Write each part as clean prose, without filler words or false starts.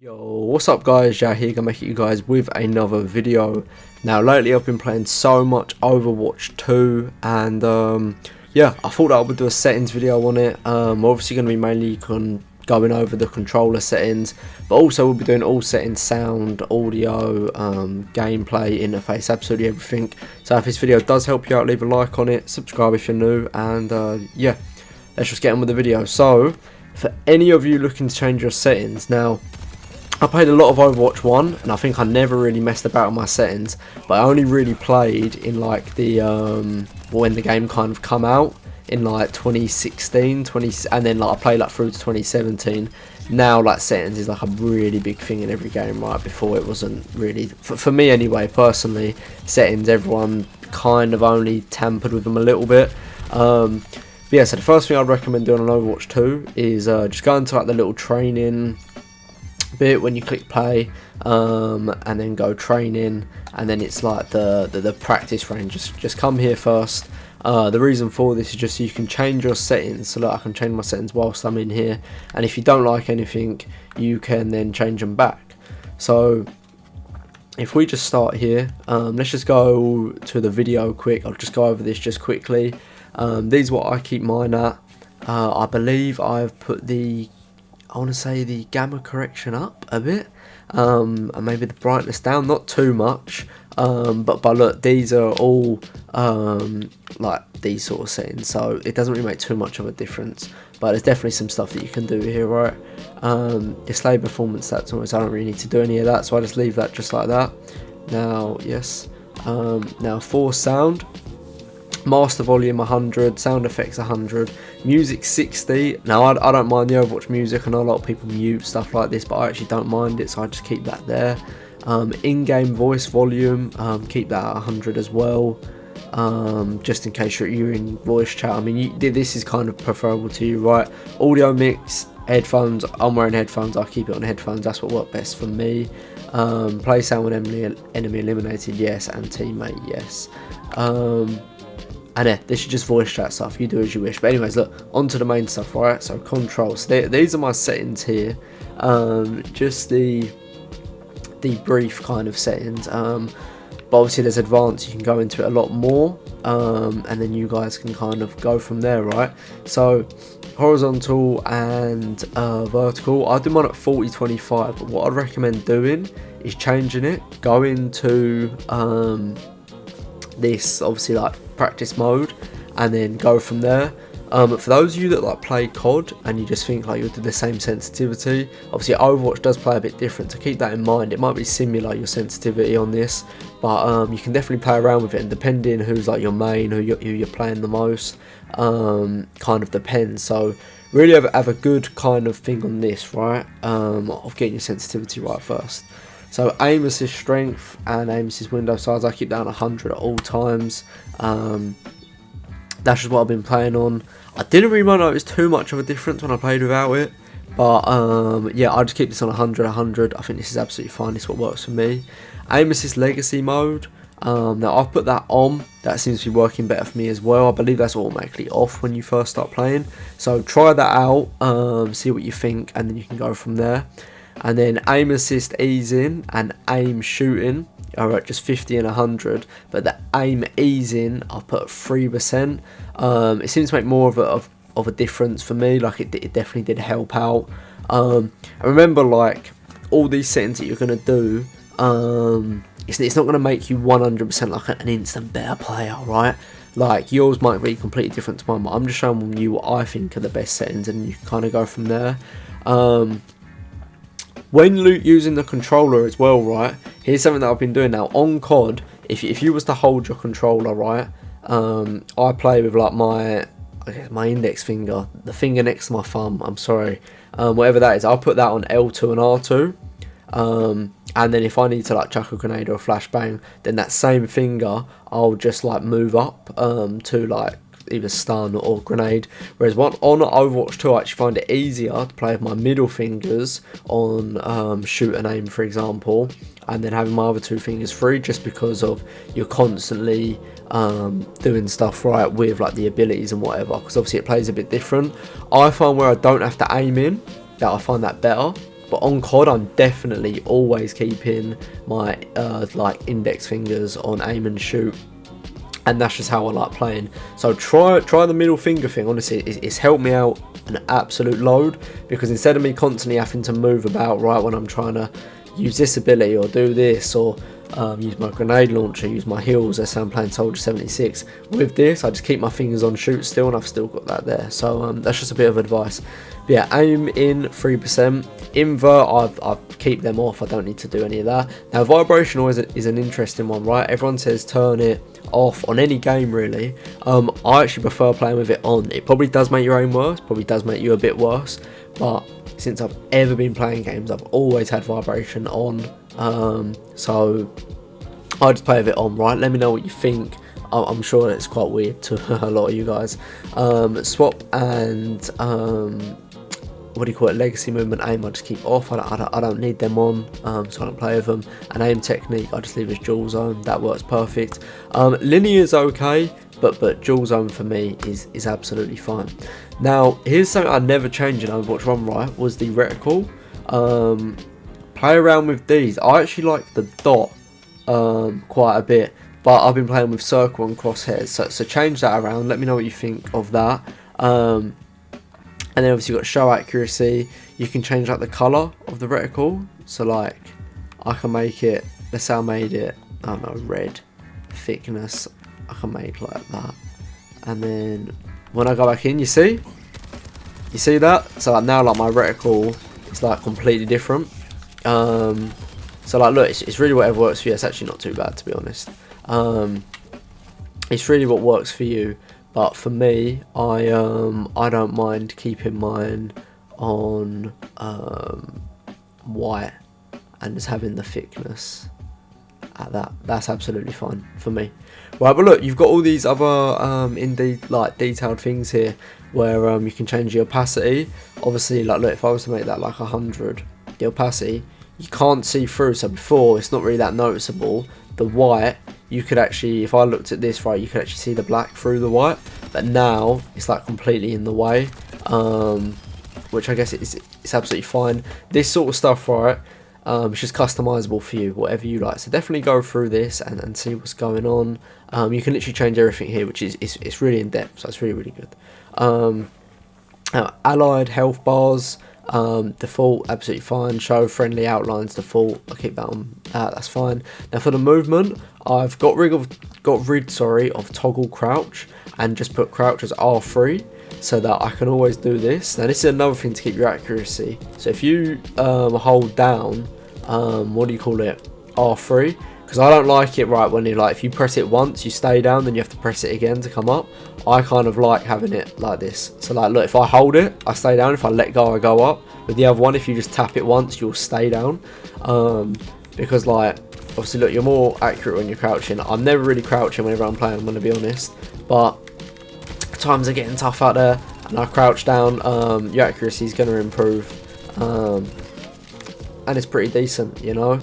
Yo, what's up guys, Ja here, gonna make it you guys with another video. Now lately I've been playing so much Overwatch 2 and yeah, I thought I would do a settings video on it. We're obviously going to be mainly going over the controller settings, but also we'll be doing all settings, sound, audio, gameplay, interface, absolutely everything. So if this video does help you out, leave a like on it, subscribe if you're new, and yeah, let's just get on with the video. So for any of you looking to change your settings, now I played a lot of Overwatch 1 and I think I never really messed about with my settings, but I only really played in like the when the game kind of come out in like 2016 and then like I played like through to 2017. Now like settings is like a really big thing in every game, right? Before it wasn't really, for me anyway, personally, settings, everyone kind of only tampered with them a little bit. But yeah, so the first thing I'd recommend doing on Overwatch 2 is just go into like the little training bit when you click play, and then go training, and then it's like the practice range. Just come here first. The reason for this is just so you can change your settings. So look, I can change my settings whilst I'm in here, and if you don't like anything you can then change them back. So if we just start here, let's just go to the video quick. I'll just go over this just quickly. These are what I keep mine at. I believe I've put I want to say the gamma correction up a bit, and maybe the brightness down, not too much, but look, these are all like these sort of settings, so it doesn't really make too much of a difference, but there's definitely some stuff that you can do here, right? Display performance stats, almost I don't really need to do any of that, so I just leave that just like that. Now yes, now for sound, master volume 100, sound effects 100, music 60. Now I don't mind the Overwatch music. I know a lot of people mute stuff like this, but I actually don't mind it, so I just keep that there. In-game voice volume, keep that at 100 as well, just in case you're in voice chat. I mean, this is kind of preferable to you, right? Audio mix, headphones, I'm wearing headphones, I keep it on headphones, that's what works best for me. Play sound when enemy eliminated, yes, and teammate, yes. And yeah, this is just voice chat stuff, you do as you wish. But anyways, look, on to the main stuff, right? So control, so these are my settings here, just the brief kind of settings, but obviously there's advanced, you can go into it a lot more, and then you guys can kind of go from there, right? So horizontal and vertical, I do mine at 40-25, but what I'd recommend doing is changing it, go into this obviously like practice mode, and then go from there. For those of you that like play COD and you just think like you'll do the same sensitivity, obviously Overwatch does play a bit different, so keep that in mind. It might be similar, your sensitivity on this, but you can definitely play around with it, and depending who's like your main, who you're playing the most, kind of depends. So really have a good kind of thing on this, right, of getting your sensitivity right first. So aim assist strength and aim assist window size, I keep that on 100 at all times. That's just what I've been playing on. I didn't really notice too much of a difference when I played without it, but yeah, I just keep this on 100. I think this is absolutely fine. This is what works for me. Aim assist legacy mode. Now I've put that on. That seems to be working better for me as well. I believe that's automatically off when you first start playing. So try that out. See what you think, and then you can go from there. And then aim assist easing and aim shooting are at just 50 and 100, but the aim easing I've put 3%. It seems to make more of a difference for me. Like it definitely did help out. I remember like all these settings that you're gonna do, it's not gonna make you 100% like an instant better player, right? Like yours might be completely different to mine, but I'm just showing you what I think are the best settings, and you can kind of go from there. When using the controller as well, right, here's something that I've been doing now on COD. If you was to hold your controller, right, I play with like my index finger, the finger next to my thumb, I'm sorry, whatever that is, I'll put that on L2 and R2, and then if I need to like chuck a grenade or a flashbang, then that same finger I'll just like move up to like either stun or grenade. Whereas on Overwatch 2 I actually find it easier to play with my middle fingers on shoot and aim, for example, and then having my other two fingers free, just because of you're constantly doing stuff right with like the abilities and whatever, because obviously it plays a bit different. I find where I don't have to aim in, that I find that better. But on COD, I'm definitely always keeping my like index fingers on aim and shoot, and that's just how I like playing. So try the middle finger thing. Honestly, it's helped me out an absolute load, because instead of me constantly having to move about right when I'm trying to use this ability or do this, or use my grenade launcher, use my heals, let's say I'm playing Soldier 76, with this I just keep my fingers on shoot still, and I've still got that there. So that's just a bit of advice. But yeah, aim in 3%, invert I keep them off, I don't need to do any of that. Now vibration always is an interesting one, right? Everyone says turn it off on any game really. I actually prefer playing with it on. It probably does make your aim worse, probably does make you a bit worse, but since I've ever been playing games, I've always had vibration on. So I just play with it on, right? Let me know what you think. I'm sure it's quite weird to a lot of you guys. Swap and what do you call it, legacy movement aim I just keep off. I don't need them on, so I don't play with them. And aim technique I just leave as dual zone, that works perfect. Linear is okay, but dual zone for me is absolutely fine. Now here's something I never changed in Overwatch 1, right, was the reticle. Play around with these. I actually like the dot quite a bit, but I've been playing with circle and crosshairs, so change that around. Let me know what you think of that. And then obviously you've got show accuracy. You can change like the colour of the reticle. So like I can make it, let's say I made it, I don't know, red. Thickness I can make like that. And then when I go back in, you see that? So now like my reticle is like completely different. So like look, it's really whatever works for you. It's actually not too bad, to be honest. It's really what works for you. But for me, I don't mind keeping mine on white and just having the thickness at that. That's absolutely fine for me. Right, but look, you've got all these other like detailed things here where you can change the opacity. Obviously, like look, if I was to make that like 100, the opacity, you can't see through. So before, it's not really that noticeable. The white, you could actually, if I looked at this right, you could actually see the black through the white, but now it's like completely in the way, which I guess it's absolutely fine. This sort of stuff, right, it's just customizable for you, whatever you like. So definitely go through this and see what's going on. You can literally change everything here, which is it's really in depth, so it's really good. Allied health bars, default, absolutely fine. Show friendly outlines, default, I'll keep that on, that's fine. Now for the movement, I've got rid of toggle crouch and just put crouch as R3 so that I can always do this. Now this is another thing to keep your accuracy. So if you hold down, what do you call it, R3, because I don't like it right when you like, if you press it once you stay down, then you have to press it again to come up. I kind of like having it like this. So like look, if I hold it, I stay down. If I let go, I go up. With the other one, if you just tap it once, you'll stay down. Because like obviously look, you're more accurate when you're crouching. I'm never really crouching whenever I'm playing, I'm going to be honest, but times are getting tough out there and I crouch down, your accuracy is going to improve, and it's pretty decent, you know.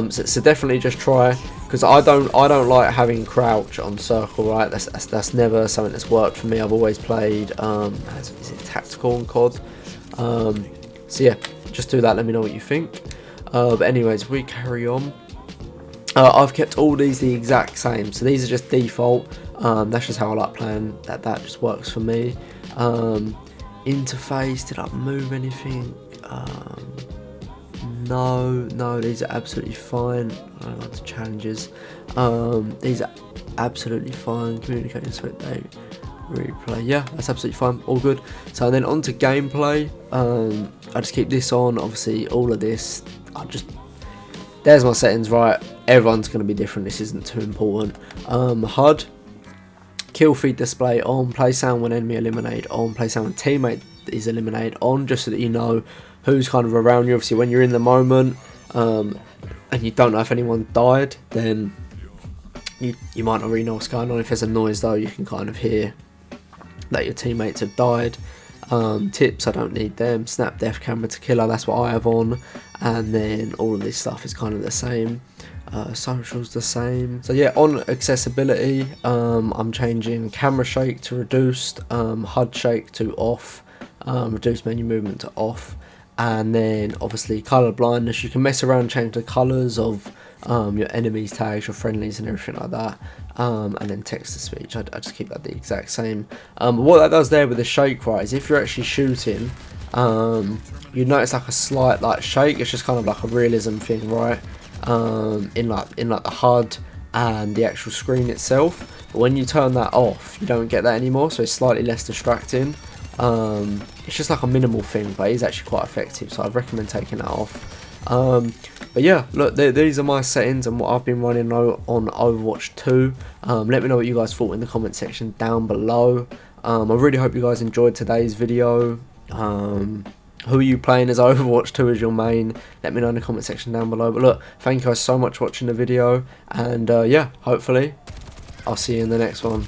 So definitely just try, because I don't like having crouch on circle, right? That's never something that's worked for me. I've always played is it tactical on COD. So yeah, just do that, let me know what you think. But anyways, we carry on. I've kept all these the exact same, so these are just default. That's just how I like playing, that just works for me. Interface, did I move anything? No, these are absolutely fine. I don't know, to challenges. These are absolutely fine. Communicating, select date, replay. Yeah, that's absolutely fine. All good. So then on to gameplay. I just keep this on. Obviously, all of this, there's my settings, right? Everyone's going to be different. This isn't too important. HUD, kill feed display on, play sound when enemy eliminated on, play sound when teammate is eliminated on, just so that you know who's kind of around you. Obviously when you're in the moment and you don't know if anyone died, then you might not really know what's going on. If there's a noise though, you can kind of hear that your teammates have died. Tips, I don't need them. Snap death camera to killer, that's what I have on. And then all of this stuff is kind of the same. Socials the same. So yeah, on accessibility, I'm changing camera shake to reduced, HUD shake to off, reduced menu movement to off, and then obviously color blindness. You can mess around and change the colors of your enemies tags, your friendlies and everything like that, and then text to speech. I just keep that the exact same. What that does there with the shake, right, is if you're actually shooting, you notice like a slight like shake. It's just kind of like a realism thing, right, in like the HUD and the actual screen itself. But when you turn that off, you don't get that anymore, so it's slightly less distracting. It's just like a minimal thing, but it's actually quite effective, so I'd recommend taking that off. But yeah, look, these are my settings and what I've been running on Overwatch 2. Let me know what you guys thought in the comment section down below. I really hope you guys enjoyed today's video. Who are you playing as Overwatch 2 as your main? Let me know in the comment section down below. But look, thank you guys so much for watching the video, and yeah, hopefully I'll see you in the next one.